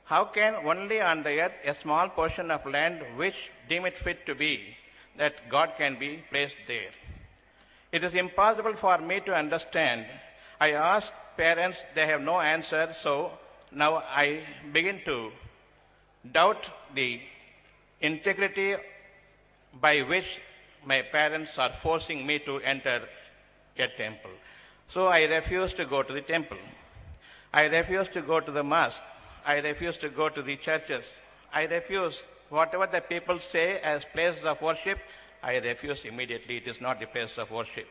How can only on the earth a small portion of land which deem it fit to be, that God can be placed there? It is impossible for me to understand. I ask parents, they have no answer, so now I begin to doubt the integrity by which my parents are forcing me to enter a temple. So I refuse to go to the temple. I refuse to go to the mosque. I refuse to go to the churches. I refuse whatever the people say as places of worship. I refuse immediately. It is not the place of worship.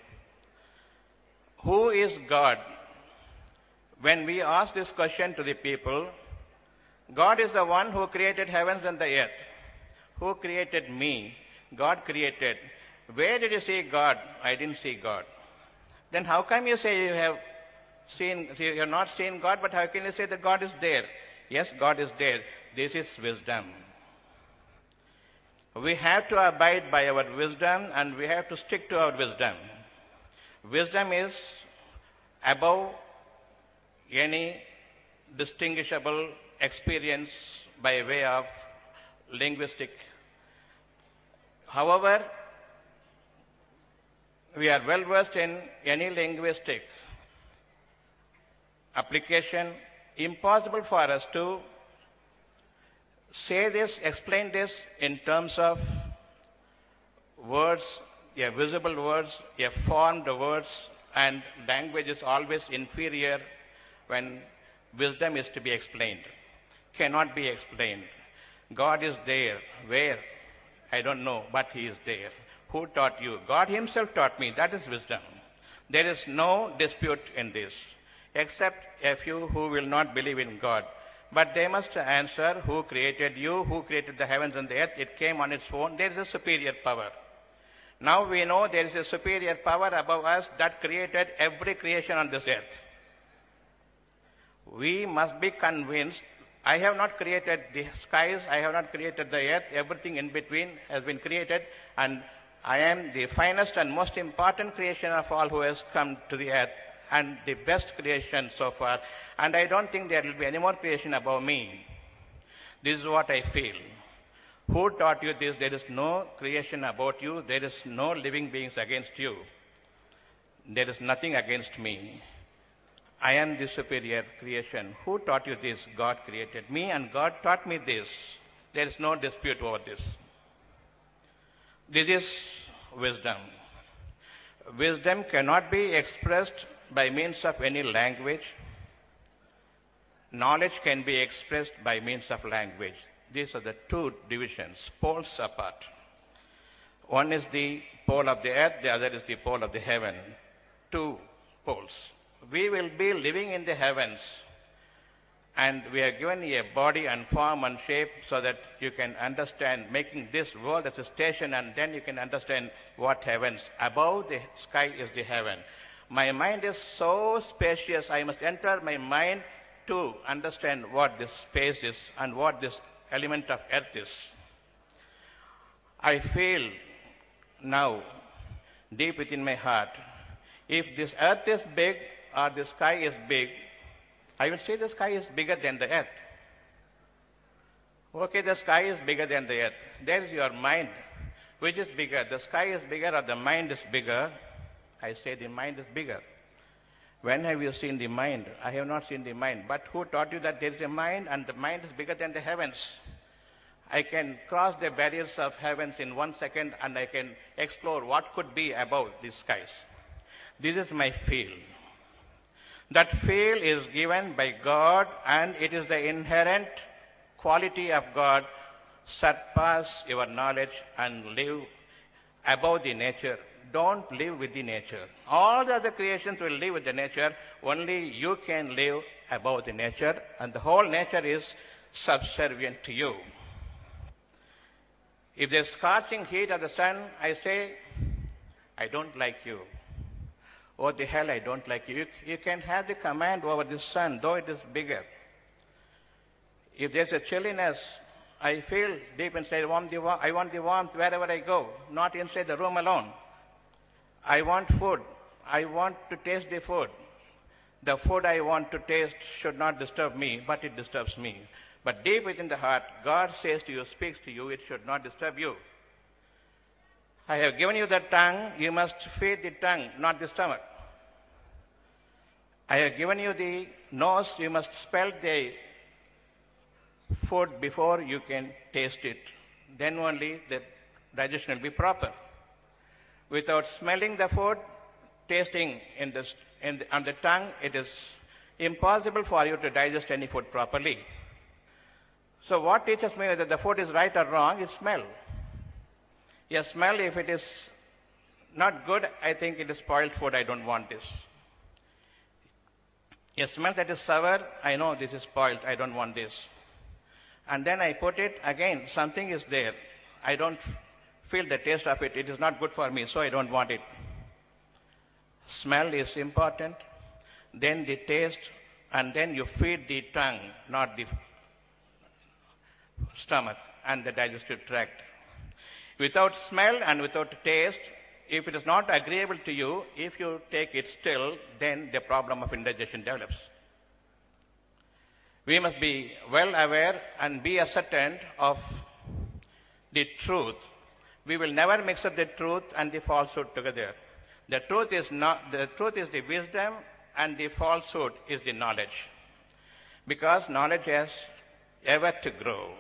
Who is God? When we ask this question to the people, God is the one who created heavens and the earth. Who created me? God created. Where did you see God? I didn't see God. Then how come you say you have not seen God, but how can you say that God is there? Yes, God is there. This is wisdom. We have to abide by our wisdom and we have to stick to our wisdom. Wisdom is above any distinguishable experience by way of linguistic. However, we are well versed in any linguistic application. Impossible for us to say this, explain this in terms of words, a visible words, a formed words, and language is always inferior when wisdom is to be explained. Cannot be explained. God is there. Where? I don't know, but He is there. Who taught you? God Himself taught me. That is wisdom. There is no dispute in this, except a few who will not believe in God. But they must answer, who created you, who created the heavens and the earth? It came on its own. There is a superior power. Now we know there is a superior power above us that created every creation on this earth. We must be convinced. I have not created the skies, I have not created the earth, everything in between has been created, and I am the finest and most important creation of all who has come to the earth, and the best creation so far, and I don't think there will be any more creation above me. This is what I feel. Who taught you this? There is no creation about you, there is no living beings against you. There is nothing against me. I am the superior creation. Who taught you this? God created me and God taught me this. There is no dispute over this. This is wisdom. Wisdom cannot be expressed by means of any language. Knowledge can be expressed by means of language. These are the two divisions, poles apart. One is the pole of the earth, the other is the pole of the heaven. Two poles. We will be living in the heavens, and we are given a body and form and shape so that you can understand, making this world as a station, and then you can understand what heavens. Above the sky is the heaven. My mind is so spacious, I must enter my mind to understand what this space is and what this element of earth is. I feel now, deep within my heart, if this earth is big or the sky is big, I will say the sky is bigger than the earth. Okay, the sky is bigger than the earth. There is your mind. Which is bigger? The sky is bigger or the mind is bigger? I say the mind is bigger. When have you seen the mind? I have not seen the mind. But who taught you that there is a mind and the mind is bigger than the heavens? I can cross the barriers of heavens in 1 second and I can explore what could be above these skies. This is my feel. That feel is given by God, and it is the inherent quality of God. Surpass your knowledge and live above the nature. Don't live with the nature. All the other creations will live with the nature. Only you can live above the nature, and the whole nature is subservient to you. If there's scorching heat of the sun, I say, I don't like you. Oh, the hell, I don't like you. You can have the command over the sun, though it is bigger. If there's a chilliness, I feel deep inside, I want the warmth wherever I go, not inside the room alone. I want food. I want to taste the food. The food I want to taste should not disturb me, but it disturbs me. But deep within the heart, God says to you, speaks to you, it should not disturb you. I have given you the tongue, you must feed the tongue, not the stomach. I have given you the nose, you must smell the food before you can taste it. Then only the digestion will be proper. Without smelling the food, tasting on the tongue, it is impossible for you to digest any food properly. So what teaches me whether the food is right or wrong is smell. A smell, if it is not good, I think it is spoiled food, I don't want this. A smell that is sour, I know this is spoiled, I don't want this. And then I put it, again, something is there. I don't feel the taste of it, it is not good for me, so I don't want it. Smell is important, then the taste, and then you feed the tongue, not the stomach and the digestive tract. Without smell and without taste, if it is not agreeable to you, if you take it still, then the problem of indigestion develops. We must be well aware and be ascertained of the truth. We will never mix up the truth and the falsehood together. The truth is the wisdom, and the falsehood is the knowledge. Because knowledge has ever to grow.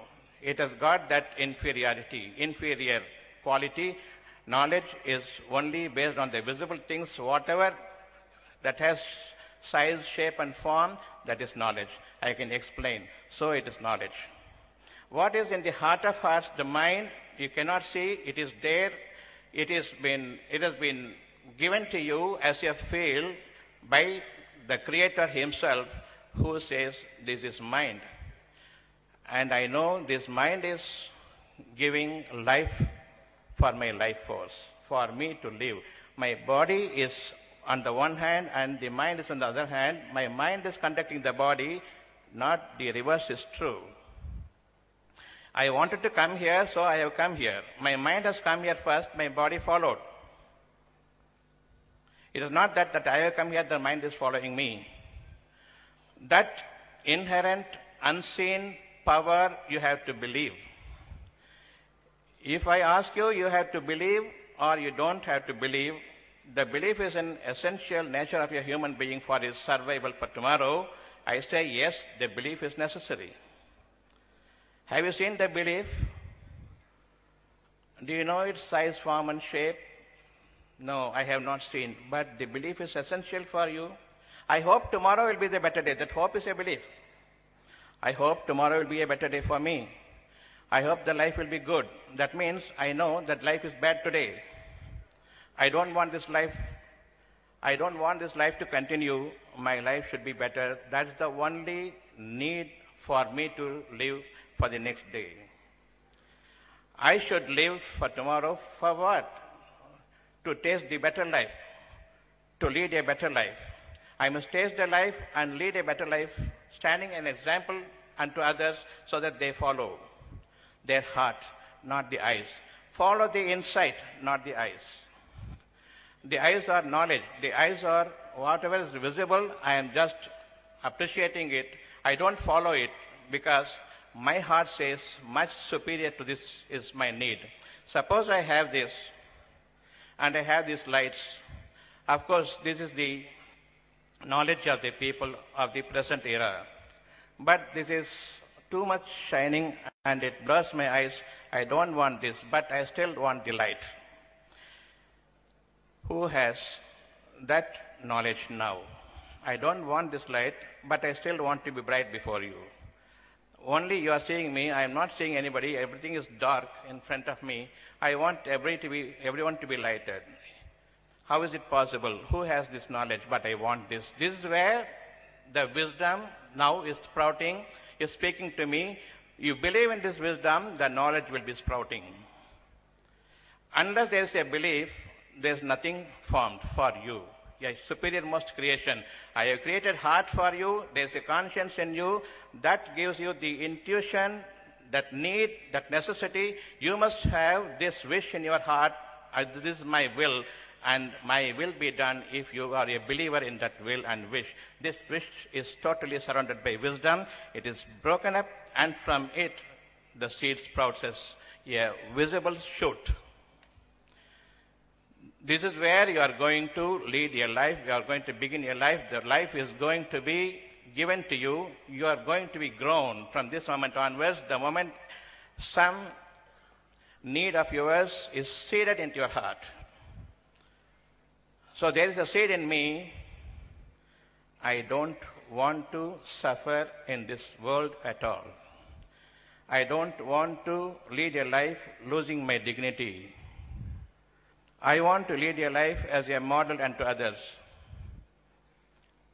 It has got that inferior quality. Knowledge is only based on the visible things. Whatever that has size, shape, and form, that is knowledge. I can explain. So it is knowledge. What is in the heart of hearts, the mind, you cannot see. It is there. It has been given to you as a field by the Creator Himself, who says, this is mind. And I know this mind is giving life for my life force, for me to live. My body is on the one hand and the mind is on the other hand. My mind is conducting the body, not the reverse is true. I wanted to come here, so I have come here. My mind has come here first, my body followed. It is not that I have come here, the mind is following me. That inherent, unseen power you have to believe. If I ask you, you have to believe or you don't have to believe. The belief is an essential nature of a human being for his survival for tomorrow. I say yes, the belief is necessary. Have you seen the belief? Do you know its size, form, and shape? No, I have not seen. But the belief is essential for you. I hope tomorrow will be the better day. That hope is a belief. I hope tomorrow will be a better day for me. I hope the life will be good. That means I know that life is bad today. I don't want this life to continue. My life should be better. That's the only need for me to live for the next day. I should live for tomorrow for what? To taste the better life, to lead a better life. I must taste the life and lead a better life, standing an example unto others so that they follow. Their heart, not the eyes. Follow the insight, not the eyes. The eyes are knowledge. The eyes are whatever is visible, I am just appreciating it. I don't follow it because my heart says much superior to this is my need. Suppose I have this and I have these lights. Of course, this is the knowledge of the people of the present era. But this is too much shining and it blurs my eyes. I don't want this, but I still want the light. Who has that knowledge now? I don't want this light, but I still want to be bright before you. Only you are seeing me, I am not seeing anybody, everything is dark in front of me. I want everyone to be lighted. How is it possible? Who has this knowledge, but I want this? This is where the wisdom now is sprouting, is speaking to me. You believe in this wisdom, the knowledge will be sprouting. Unless there is a belief, there is nothing formed for you. A superiormost creation. I have created heart for you. There is a conscience in you that gives you the intuition, that need, that necessity. You must have this wish in your heart. This is my will, and my will be done if you are a believer in that will and wish. This wish is totally surrounded by wisdom. It is broken up, and from it the seed sprouts as a visible shoot. This is where you are going to lead your life. You are going to begin your life. The life is going to be given to you. You are going to be grown from this moment onwards. The moment some need of yours is seeded into your heart. So there is a seed in me. I don't want to suffer in this world at all. I don't want to lead a life losing my dignity. I want to lead a life as a model unto others.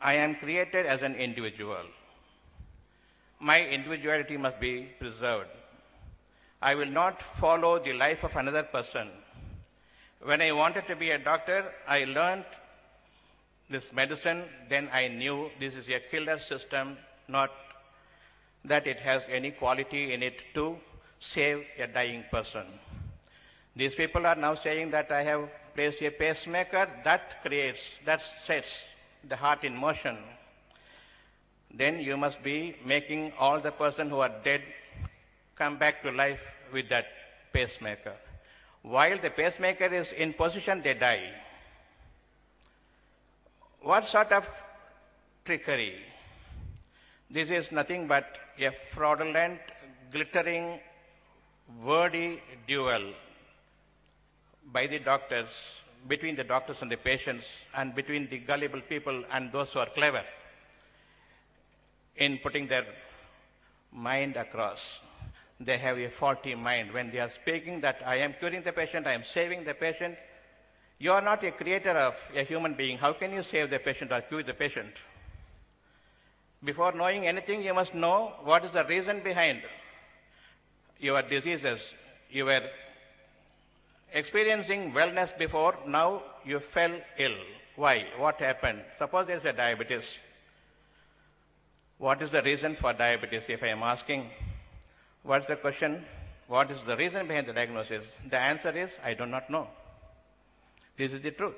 I am created as an individual. My individuality must be preserved. I will not follow the life of another person. When I wanted to be a doctor, I learned this medicine. Then I knew this is a killer system, not that it has any quality in it to save a dying person. These people are now saying that I have placed a pacemaker that sets the heart in motion. Then you must be making all the person who are dead come back to life with that pacemaker. While the pacemaker is in position, they die. What sort of trickery? This is nothing but a fraudulent, glittering, wordy duel by the doctors, between the doctors and the patients, and between the gullible people and those who are clever in putting their mind across. They have a faulty mind. When they are speaking that I am curing the patient, I am saving the patient, you are not a creator of a human being. How can you save the patient or cure the patient? Before knowing anything, you must know what is the reason behind your diseases. You were experiencing wellness before, now you fell ill. Why? What happened? Suppose there is a diabetes. What is the reason for diabetes? If I am asking, what's the question? What is the reason behind the diagnosis? The answer is, I do not know. This is the truth.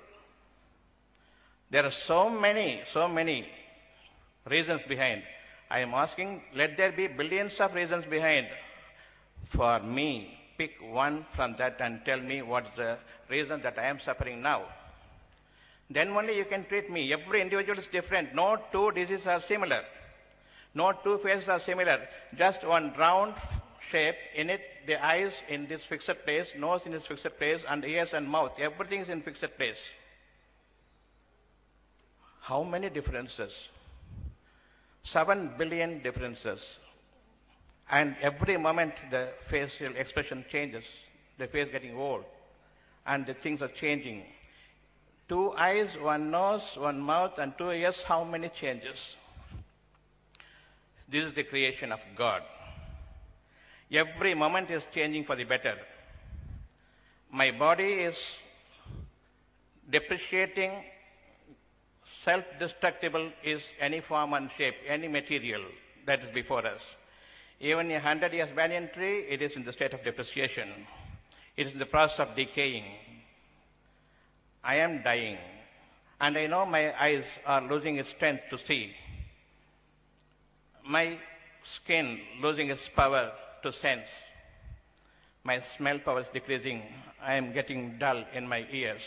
There are so many reasons behind. I am asking, let there be billions of reasons behind. For me, pick one from that and tell me what's the reason that I am suffering now. Then only you can treat me. Every individual is different. No two diseases are similar. No two faces are similar. Just one round shape in it, the eyes in this fixed place, nose in this fixed place, and ears and mouth. Everything is in fixed place. How many differences? 7 billion differences. And every moment the facial expression changes, the face getting old, and the things are changing. 2 eyes, 1 nose, 1 mouth, and 2 ears, how many changes? This is the creation of God. Every moment is changing for the better. My body is depreciating, self-destructible is any form and shape, any material that is before us. Even a 100 years banyan tree, it is in the state of depreciation. It is in the process of decaying. I am dying, and I know my eyes are losing its strength to see. My skin losing its power to sense. My smell power is decreasing. I am getting dull in my ears.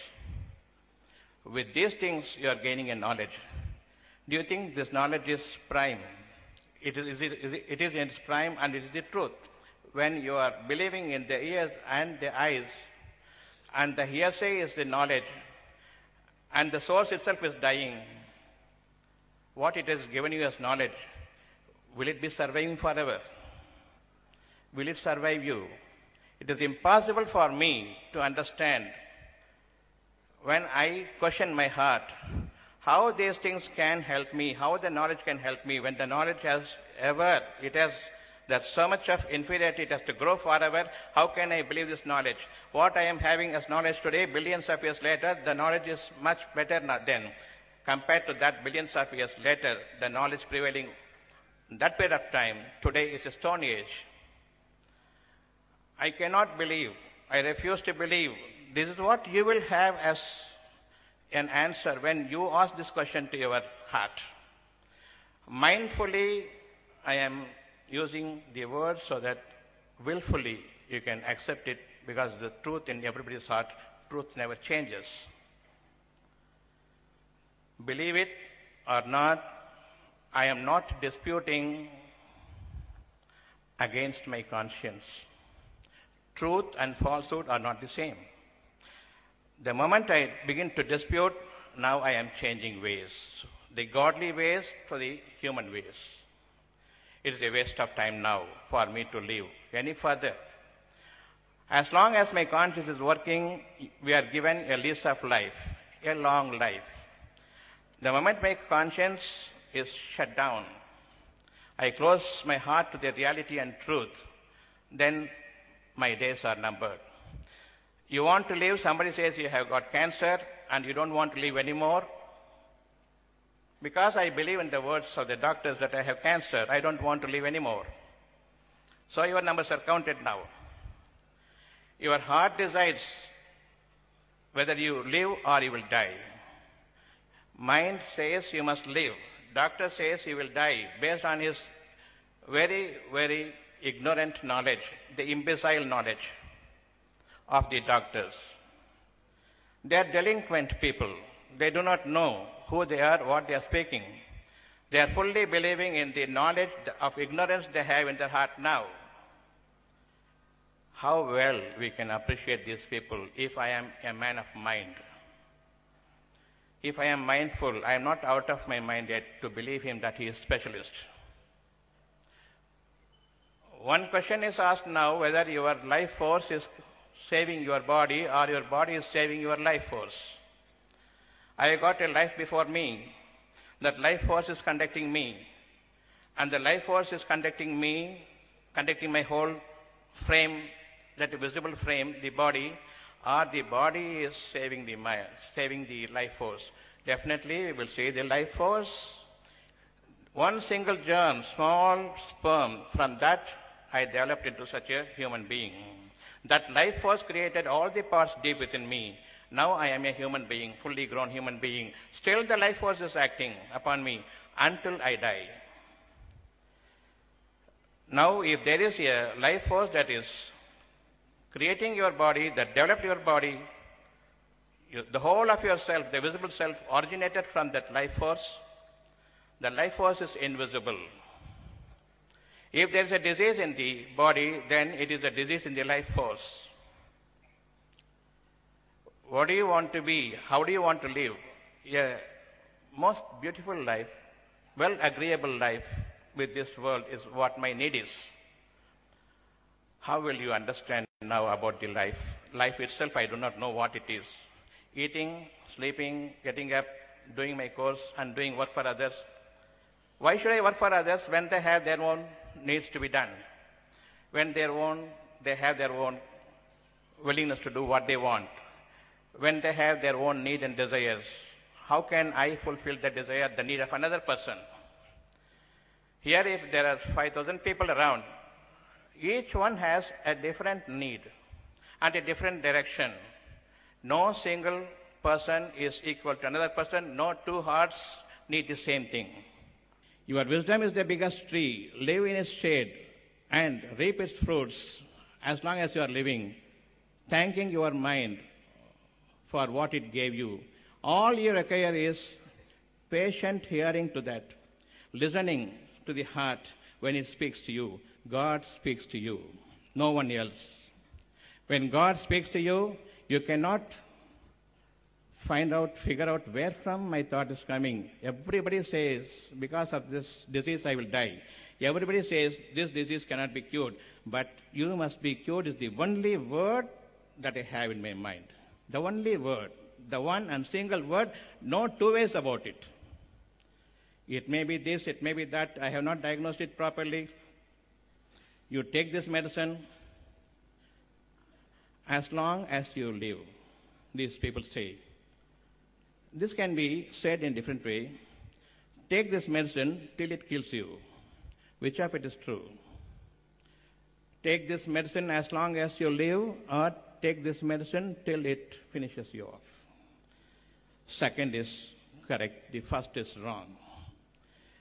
With these things, you are gaining a knowledge. Do you think this knowledge is prime? It is in its prime, and it is the truth. When you are believing in the ears and the eyes, and the hearsay is the knowledge, and the source itself is dying, what it has given you as knowledge, will it be surviving forever? Will it survive you? It is impossible for me to understand when I question my heart how these things can help me, how the knowledge can help me, when the knowledge has that so much of inferiority, it has to grow forever. How can I believe this knowledge? What I am having as knowledge today, billions of years later, the knowledge is much better then. Compared to that, billions of years later, the knowledge prevailing in that period of time, today is a stone age. I cannot believe, I refuse to believe, this is what you will have as an answer when you ask this question to your heart. Mindfully, I am using the word so that willfully you can accept it, because the truth in everybody's heart, truth never changes. Believe it or not, I am not disputing against my conscience. Truth and falsehood are not the same. The moment I begin to dispute, now I am changing ways. The godly ways to the human ways. It is a waste of time now for me to live any further. As long as my conscience is working, we are given a lease of life, a long life. The moment my conscience is shut down, I close my heart to the reality and truth, then my days are numbered. You want to live, somebody says you have got cancer and you don't want to live anymore. Because I believe in the words of the doctors that I have cancer, I don't want to live anymore. So your numbers are counted now. Your heart decides whether you live or you will die. Mind says you must live. Doctor says you will die based on his very, very ignorant knowledge, the imbecile knowledge of the doctors. They are delinquent people. They do not know who they are, what they are speaking. They are fully believing in the knowledge of ignorance they have in their heart now. How well we can appreciate these people if I am a man of mind. If I am mindful, I am not out of my mind yet to believe him that he is specialist. One question is asked now, whether your life force is saving your body or your body is saving your life force. I got a life before me. That life force is conducting me. And the life force is conducting me, conducting my whole frame, that visible frame, the body, or the body is saving the life force. Definitely we will say the life force. One single germ, small sperm, from that I developed into such a human being. That life force created all the parts deep within me. Now I am a human being, fully grown human being. Still the life force is acting upon me until I die. Now if there is a life force that is creating your body, that developed your body, the whole of yourself, the visible self, originated from that life force. The life force is invisible. If there is a disease in the body, then it is a disease in the life force. What do you want to be? How do you want to live? A most beautiful life, well agreeable life with this world is what my need is. How will you understand now about the life? Life itself, I do not know what it is. Eating, sleeping, getting up, doing my course, and doing work for others. Why should I work for others when they have their own needs to be done? When they have their own willingness to do what they want. When they have their own need and desires. How can I fulfill the desire, the need of another person? Here, if there are 5,000 people around, each one has a different need and a different direction. No single person is equal to another person. No two hearts need the same thing. Your wisdom is the biggest tree. Live in its shade and reap its fruits as long as you are living, thanking your mind for what it gave you. All you require is patient hearing to that, listening to the heart when it speaks to you. God speaks to you, no one else. When God speaks to you, you cannot figure out where from my thought is coming. Everybody says, because of this disease I will die. Everybody says, this disease cannot be cured. But you must be cured is the only word that I have in my mind. The only word, the one and single word, no two ways about it. It may be this, it may be that. I have not diagnosed it properly. You take this medicine as long as you live, these people say. This can be said in a different way. Take this medicine till it kills you. Which of it is true? Take this medicine as long as you live, or take this medicine till it finishes you off. Second is correct. The first is wrong.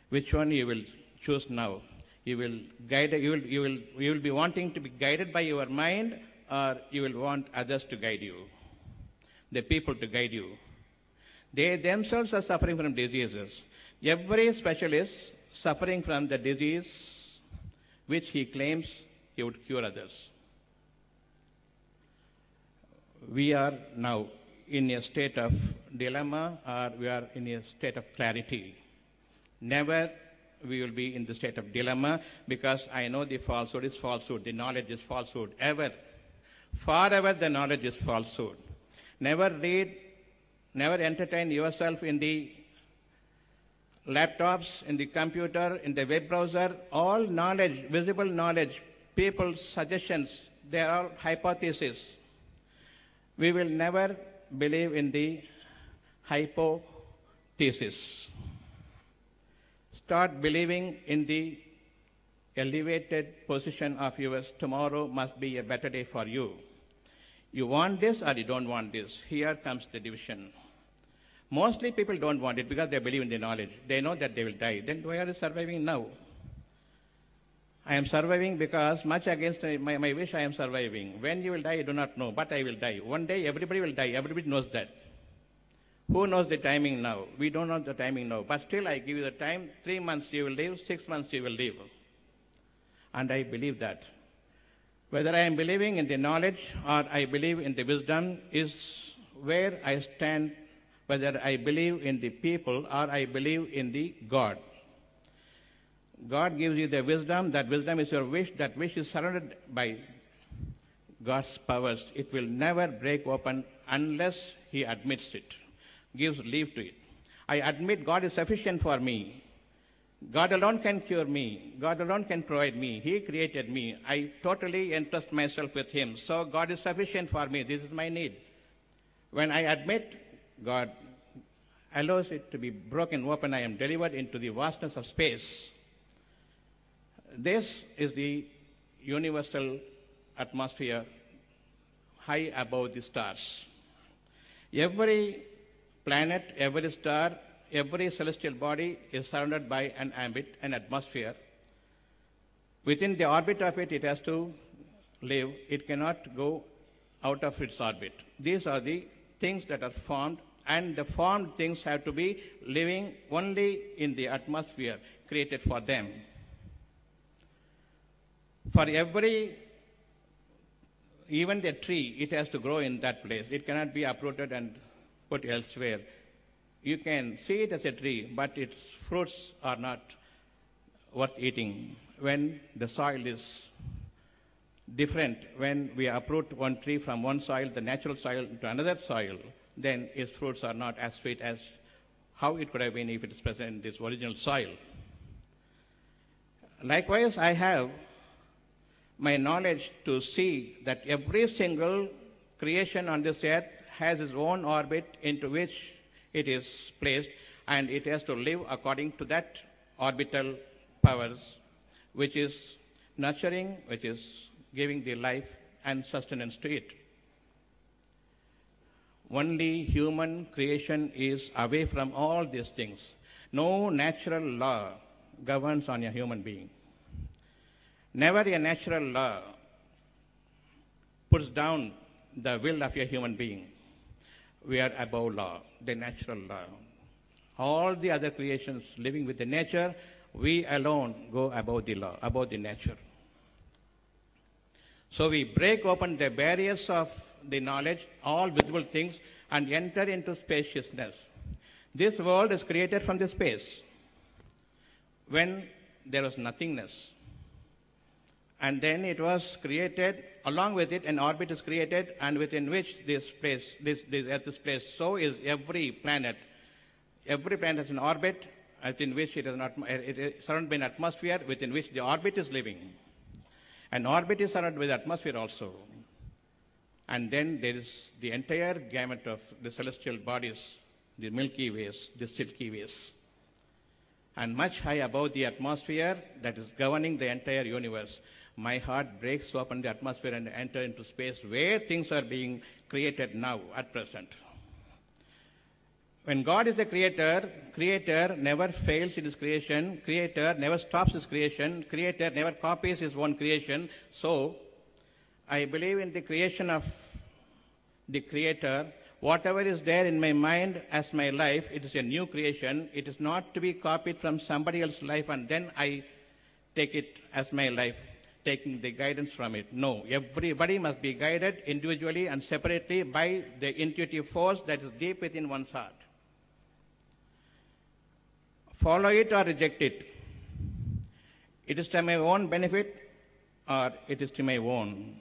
Which one you will choose now? You will be wanting to be guided by your mind, or you will want others to guide you, the people to guide you. They themselves are suffering from diseases. Every specialist suffering from the disease which he claims he would cure others. We are now in a state of dilemma, or we are in a state of clarity. Never we will be in the state of dilemma, because I know the falsehood is falsehood, the knowledge is falsehood. Ever, forever the knowledge is falsehood. Never read, never entertain yourself in the laptops, in the computer, in the web browser. All knowledge, visible knowledge, people's suggestions, they are all hypotheses. We will never believe in the hypothesis. Start believing in the elevated position of yours. Tomorrow must be a better day for you. You want this or you don't want this. Here comes the division. Mostly people don't want it because they believe in the knowledge. They know that they will die. Then why are you surviving now? I am surviving because much against my wish I am surviving. When you will die, I do not know, but I will die. One day everybody will die. Everybody knows that. Who knows the timing now? We don't know the timing now. But still I give you the time. 3 months you will live, 6 months you will live. And I believe that. Whether I am believing in the knowledge or I believe in the wisdom is where I stand, whether I believe in the people or I believe in the God. God gives you the wisdom. That wisdom is your wish. That wish is surrounded by God's powers. It will never break open unless He admits it, gives leave to it. I admit God is sufficient for me. God alone can cure me. God alone can provide me. He created me. I totally entrust myself with Him. So God is sufficient for me. This is my need. When I admit, God allows it to be broken open. I am delivered into the vastness of space. This is the universal atmosphere high above the stars. Every planet, every star, every celestial body is surrounded by an ambit, an atmosphere. Within the orbit of it, it has to live. It cannot go out of its orbit. These are the things that are formed, and the formed things have to be living only in the atmosphere created for them. For every, even the tree, it has to grow in that place. It cannot be uprooted and put elsewhere. You can see it as a tree, but its fruits are not worth eating. When the soil is different, when we uproot one tree from one soil, the natural soil, to another soil, then its fruits are not as sweet as how it could have been if it is present in this original soil. Likewise, I have my knowledge to see that every single creation on this earth has its own orbit into which it is placed, and it has to live according to that orbital powers, which is nurturing, which is giving the life and sustenance to it. Only human creation is away from all these things. No natural law governs on a human being. Never a natural law puts down the will of a human being. We are above law, the natural law. All the other creations living with the nature, we alone go above the law, above the nature. So we break open the barriers of the knowledge, all visible things, and enter into spaciousness. This world is created from the space when there was nothingness. And then it was created, along with it, an orbit is created, and within which this place, this Earth is placed. So is every planet. Every planet has an orbit, within which it is surrounded by an atmosphere, within which the orbit is living. An orbit is surrounded by the atmosphere also. And then there is the entire gamut of the celestial bodies, the Milky Ways, the Silky Ways. And much high above the atmosphere that is governing the entire universe, my heart breaks open the atmosphere and enter into space where things are being created now, at present. When God is the creator never fails in his creation, creator never stops his creation, creator never copies his own creation. So, I believe in the creation of the creator. Whatever is there in my mind as my life, it is a new creation. It is not to be copied from somebody else's life and then I take it as my life, taking the guidance from it. No, everybody must be guided individually and separately by the intuitive force that is deep within one's heart. Follow it or reject it. It is to my own benefit or it is to my own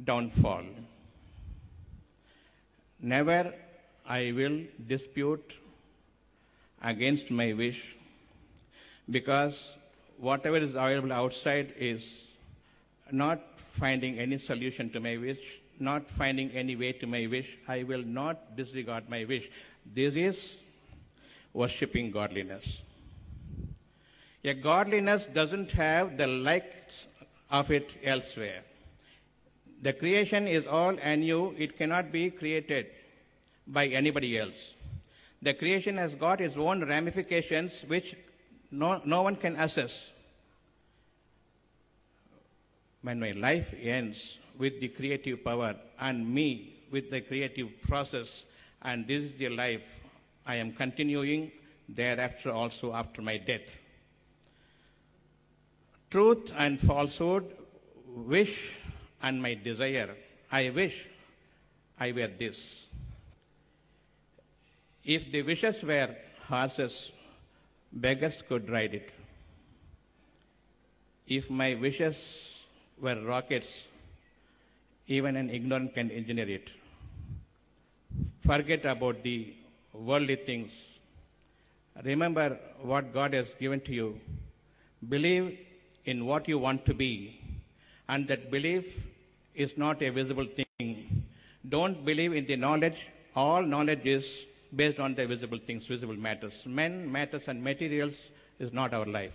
downfall. Never I will dispute against my wish, because whatever is available outside is not finding any solution to my wish, not finding any way to my wish. I will not disregard my wish. This is worshipping godliness. A godliness doesn't have the likes of it elsewhere. The creation is all anew. It cannot be created by anybody else. The creation has got its own ramifications which no one can assess. When my life ends with the creative power and me with the creative process, and this is the life I am continuing thereafter also after my death. Truth and falsehood, wish and my desire. I wish I were this. If the wishes were horses, beggars could ride it. If my wishes were rockets, even an ignorant can engineer it. Forget about the worldly things. Remember what God has given to you. Believe in what you want to be, and that belief is not a visible thing. Don't believe in the knowledge. All knowledge is based on the visible things, visible matters. Men, matters, and materials is not our life.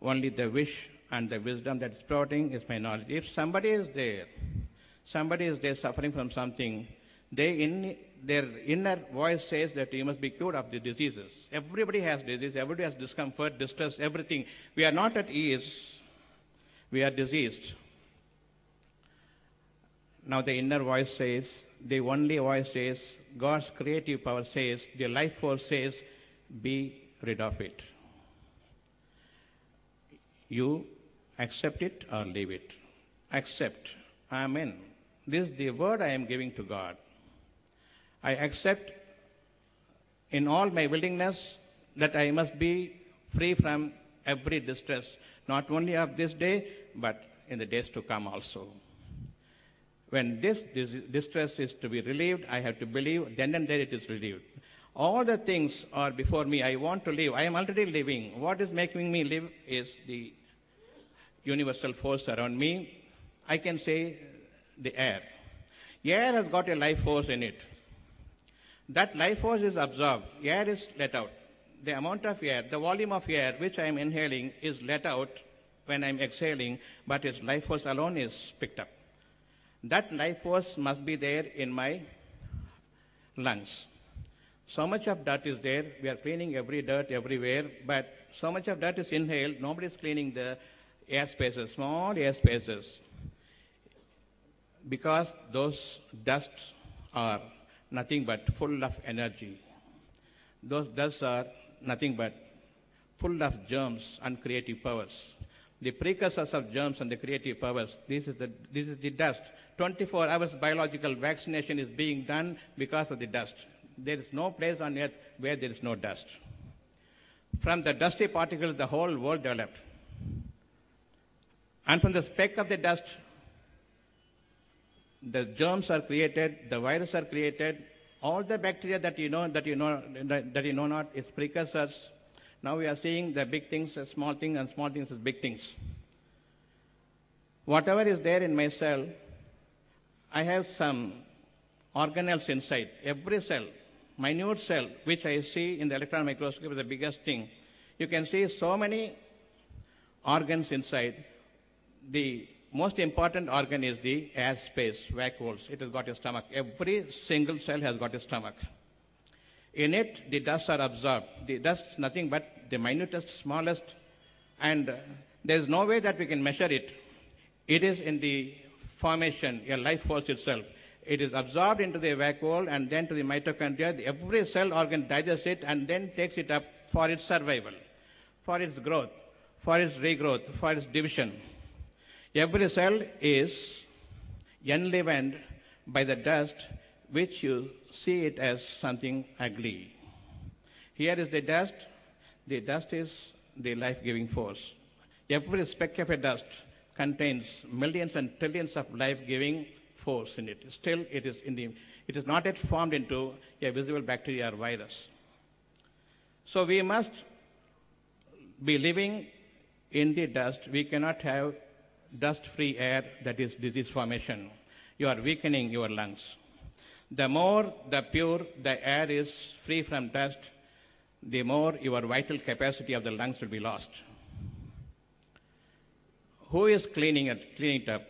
Only the wish and the wisdom that is sprouting is my knowledge. If somebody is there suffering from something, their inner voice says that you must be cured of the diseases. Everybody has disease, everybody has discomfort, distress, everything. We are not at ease. We are diseased. Now the inner voice says, the only voice says, God's creative power says, the life force says, be rid of it. You accept it or leave it. Accept. Amen. This is the word I am giving to God. I accept in all my willingness that I must be free from every distress, not only of this day, but in the days to come also. When this distress is to be relieved, I have to believe, then and there it is relieved. All the things are before me. I want to live. I am already living. What is making me live is the universal force around me. I can say the air. Air has got a life force in it. That life force is absorbed. Air is let out. The amount of air, the volume of air which I am inhaling is let out when I am exhaling, but its life force alone is picked up. That life force must be there in my lungs. So much of dirt is there. We are cleaning every dirt everywhere, but so much of dirt is inhaled. Nobody is cleaning the air spaces, small air spaces, because those dusts are nothing but full of energy. Those dusts are nothing but full of germs and creative powers. The precursors of germs and the creative powers, this is the dust. 24 hours biological vaccination is being done because of the dust. There is no place on earth where there is no dust. From the dusty particles, the whole world developed. And from the speck of the dust, the germs are created, the viruses are created, all the bacteria that you know not, its precursors. Now we are seeing the big things as small things and small things as big things. Whatever is there in my cell, I have some organelles inside. Every cell, minute cell, which I see in the electron microscope is the biggest thing. You can see so many organs inside. The most important organ is the air space, vacuoles. It has got a stomach. Every single cell has got a stomach. In it, the dust are absorbed. The dust is nothing but the minutest, smallest, and there is no way that we can measure it. It is in the formation, a life force itself. It is absorbed into the vacuole and then to the mitochondria. Every cell organ digests it and then takes it up for its survival, for its growth, for its regrowth, for its division. Every cell is enlivened by the dust, which you see it as something ugly. Here is the dust. The dust is the life-giving force. Every speck of a dust contains millions and trillions of life-giving force in it. Still, it is not yet formed into a visible bacteria or virus. So we must be living in the dust. We cannot have dust-free air, that is disease formation. You are weakening your lungs. The more the pure the air is free from dust, the more your vital capacity of the lungs will be lost. Who is cleaning it up?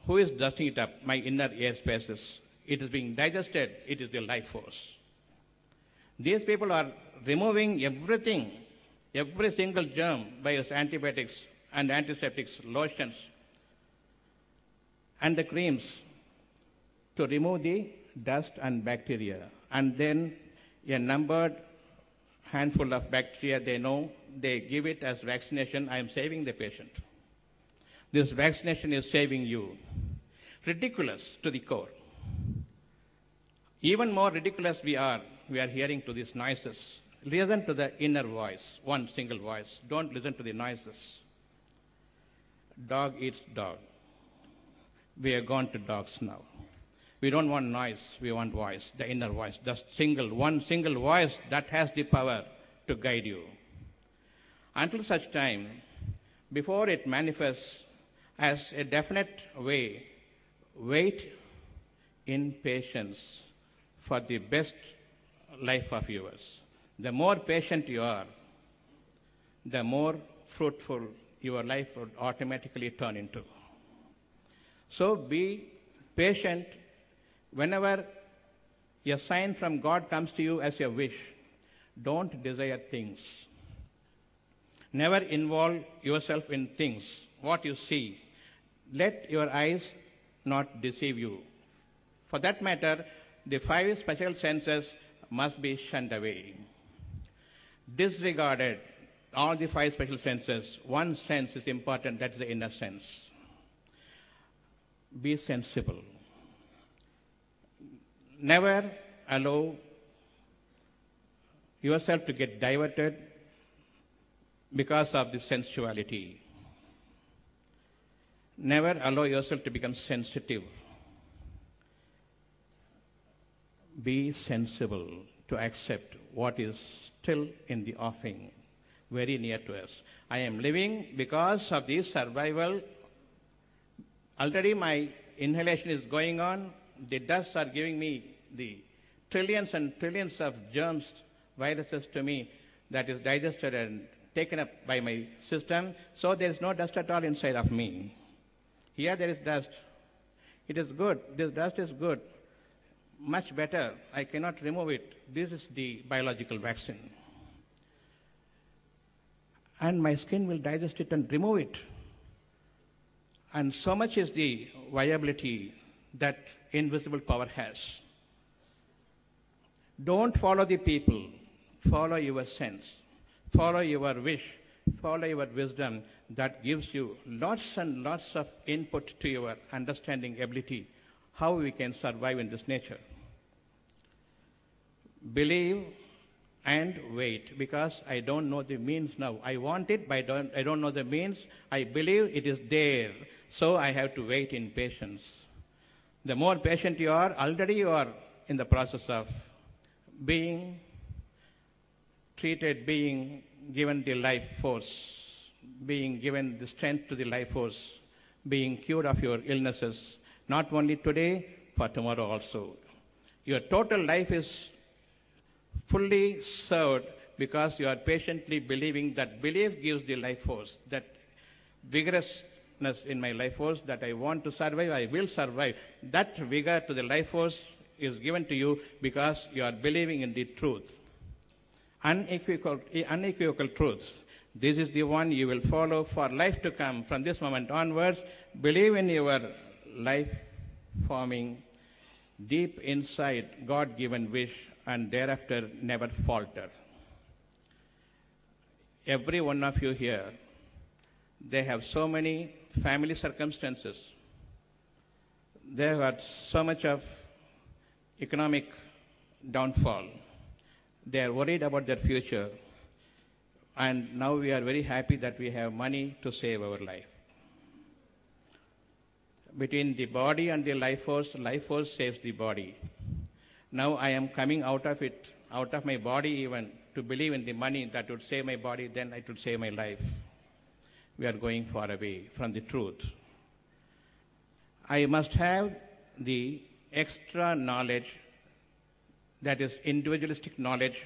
Who is dusting it up? My inner air spaces. It is being digested. It is the life force. These people are removing everything, every single germ by its antibiotics and antiseptics, lotions, and the creams to remove the dust and bacteria. And then a numbered handful of bacteria they give it as vaccination. I am saving the patient. This vaccination is saving you. Ridiculous to the core. Even more ridiculous we are hearing to these noises. Listen to the inner voice, one single voice. Don't listen to the noises. Dog eats dog. We are gone to dogs now. We don't want noise, we want voice, the inner voice. Just one single voice that has the power to guide you. Until such time, before it manifests as a definite way, wait in patience for the best life of yours. The more patient you are, the more fruitful your life would automatically turn into. So be patient. Whenever a sign from God comes to you as a wish, don't desire things. Never involve yourself in things, what you see. Let your eyes not deceive you. For that matter, the 5 special senses must be shunned away. Disregarded all the 5 special senses. One sense is important, that's the inner sense. Be sensible. Never allow yourself to get diverted because of the sensuality. Never allow yourself to become sensitive. Be sensible to accept what is still in the offing, very near to us. I am living because of this survival. Already my inhalation is going on. The dust are giving me the trillions and trillions of germs, viruses to me that is digested and taken up by my system. So there is no dust at all inside of me. Here there is dust. It is good. This dust is good. Much better. I cannot remove it. This is the biological vaccine. And my skin will digest it and remove it. And so much is the viability that invisible power has. Don't follow the people. Follow your sense. Follow your wish. Follow your wisdom that gives you lots and lots of input to your understanding ability, how we can survive in this nature. Believe and wait, because I don't know the means now. I want it, but I don't know the means. I believe it is there, so I have to wait in patience. The more patient you are, already you are in the process of being treated, being given the life force, being given the strength to the life force, being cured of your illnesses, not only today, for tomorrow also. Your total life is fully served because you are patiently believing that belief gives the life force, that vigorous in my life force, that I want to survive, I will survive. That vigor to the life force is given to you because you are believing in the truth. Unequivocal truths. This is the one you will follow for life to come. From this moment onwards, believe in your life-forming, deep inside, God-given wish, and thereafter never falter. Every one of you here, they have so many family circumstances. They have had so much of economic downfall. They are worried about their future. And now we are very happy that we have money to save our life. Between the body and the life force saves the body. Now I am coming out of it, out of my body even, to believe in the money that would save my body, then it would save my life. We are going far away from the truth. I must have the extra knowledge, that is individualistic knowledge,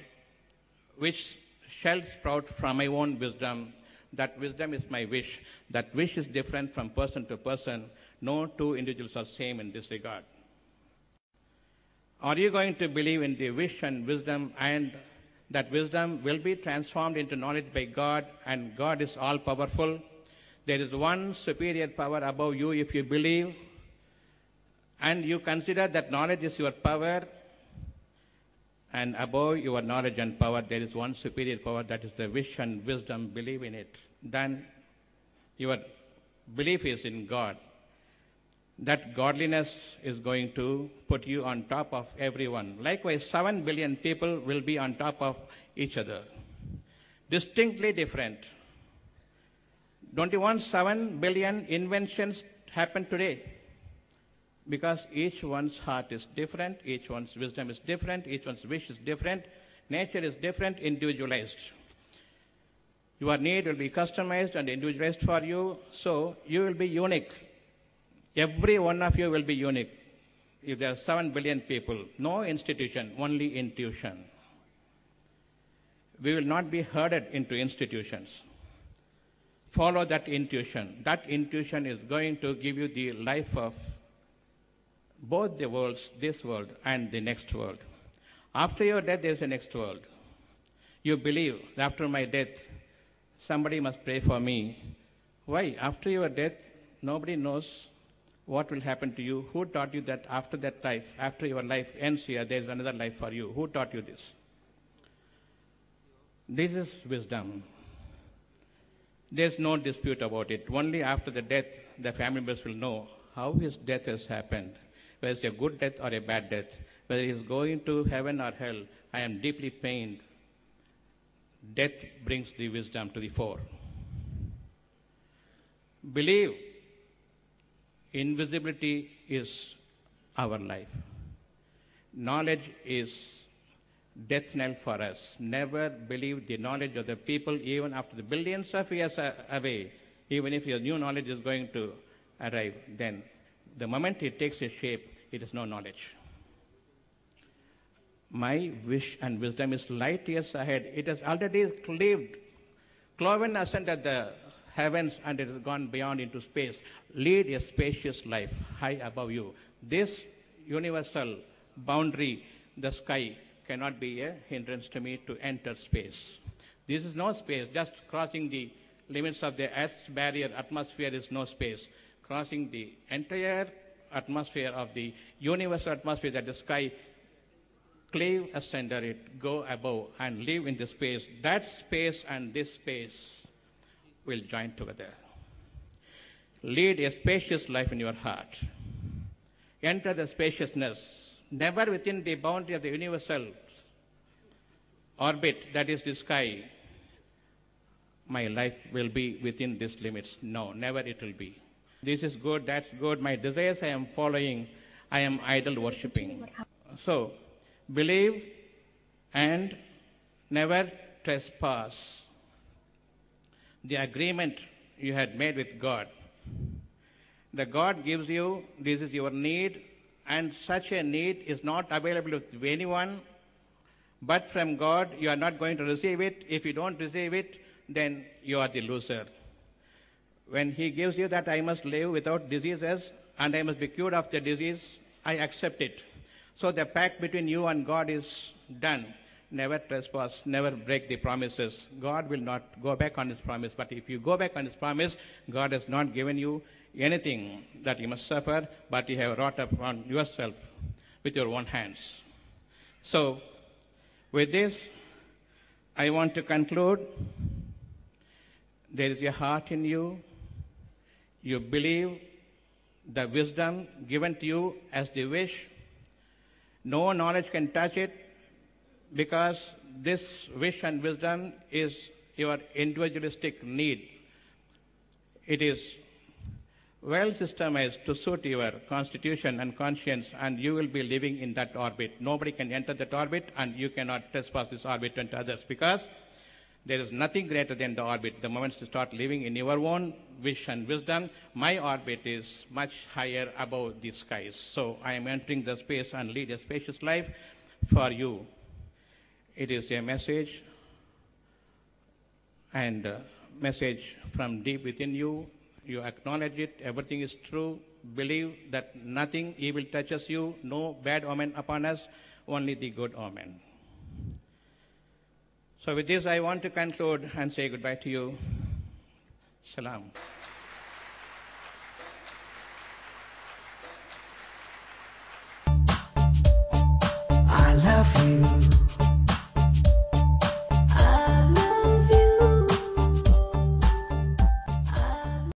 which shall sprout from my own wisdom. That wisdom is my wish. That wish is different from person to person. No two individuals are same in this regard. Are you going to believe in the wish and wisdom, and that wisdom will be transformed into knowledge by God, and God is all-powerful? There is one superior power above you if you believe, and you consider that knowledge is your power, and above your knowledge and power, there is one superior power, that is the wish and wisdom. Believe in it. Then your belief is in God. That godliness is going to put you on top of everyone. Likewise, 7 billion people will be on top of each other. Distinctly different. Don't you want 7 billion inventions happen today? Because each one's heart is different, each one's wisdom is different, each one's wish is different, nature is different, individualized. Your need will be customized and individualized for you, so you will be unique. Every one of you will be unique. If there are 7 billion people, no institution, only intuition. We will not be herded into institutions. Follow that intuition. That intuition is going to give you the life of both the worlds, this world and the next world. After your death, there is a next world. You believe, after my death, somebody must pray for me. Why? After your death, nobody knows what will happen to you. Who taught you that after that life, after your life ends here, there is another life for you? Who taught you this? This is wisdom. There's no dispute about it. Only after the death, the family members will know how his death has happened, whether it's a good death or a bad death, whether he is going to heaven or hell. I am deeply pained. Death brings the wisdom to the fore. Believe invisibility is our life. Knowledge is death knell for us. Never believe the knowledge of the people even after the billions of years away. Even if your new knowledge is going to arrive, then the moment it takes a shape, it is no knowledge. My wish and wisdom is light years ahead. It has already cloven ascent at the heavens, and it has gone beyond into space. Lead a spacious life high above you. This universal boundary, the sky, cannot be a hindrance to me to enter space. This is no space. Just crossing the limits of the Earth's barrier, atmosphere is no space. Crossing the entire atmosphere of the universal atmosphere, that the sky, cleave asunder it, go above and live in the space. That space and this space will join together. Lead a spacious life in your heart. Enter the spaciousness, never within the boundary of the universal orbit, that is the sky. My life will be within these limits. No, never it will be. This is good, that's good. My desires I am following, I am idol worshipping. So, believe and never trespass. The agreement you had made with God. The God gives you, this is your need, and such a need is not available to anyone but from God. You are not going to receive it. If you don't receive it, then you are the loser. When he gives you that I must live without diseases and I must be cured of the disease, I accept it. So the pact between you and God is done. Never trespass, never break the promises. God will not go back on his promise. But if you go back on his promise, God has not given you anything that you must suffer, but you have wrought upon yourself with your own hands. So, with this, I want to conclude. There is a heart in you. You believe the wisdom given to you as the wish. No knowledge can touch it, because this wish and wisdom is your individualistic need. It is well systemized to suit your constitution and conscience, and you will be living in that orbit. Nobody can enter that orbit, and you cannot trespass this orbit into others, because there is nothing greater than the orbit. The moment you start living in your own wish and wisdom, my orbit is much higher above the skies. So I am entering the space and lead a spacious life for you. It is a message, and a message from deep within you. You acknowledge it, everything is true. Believe that nothing evil touches you, no bad omen upon us, only the good omen. So with this, I want to conclude and say goodbye to you. Salam. I love you.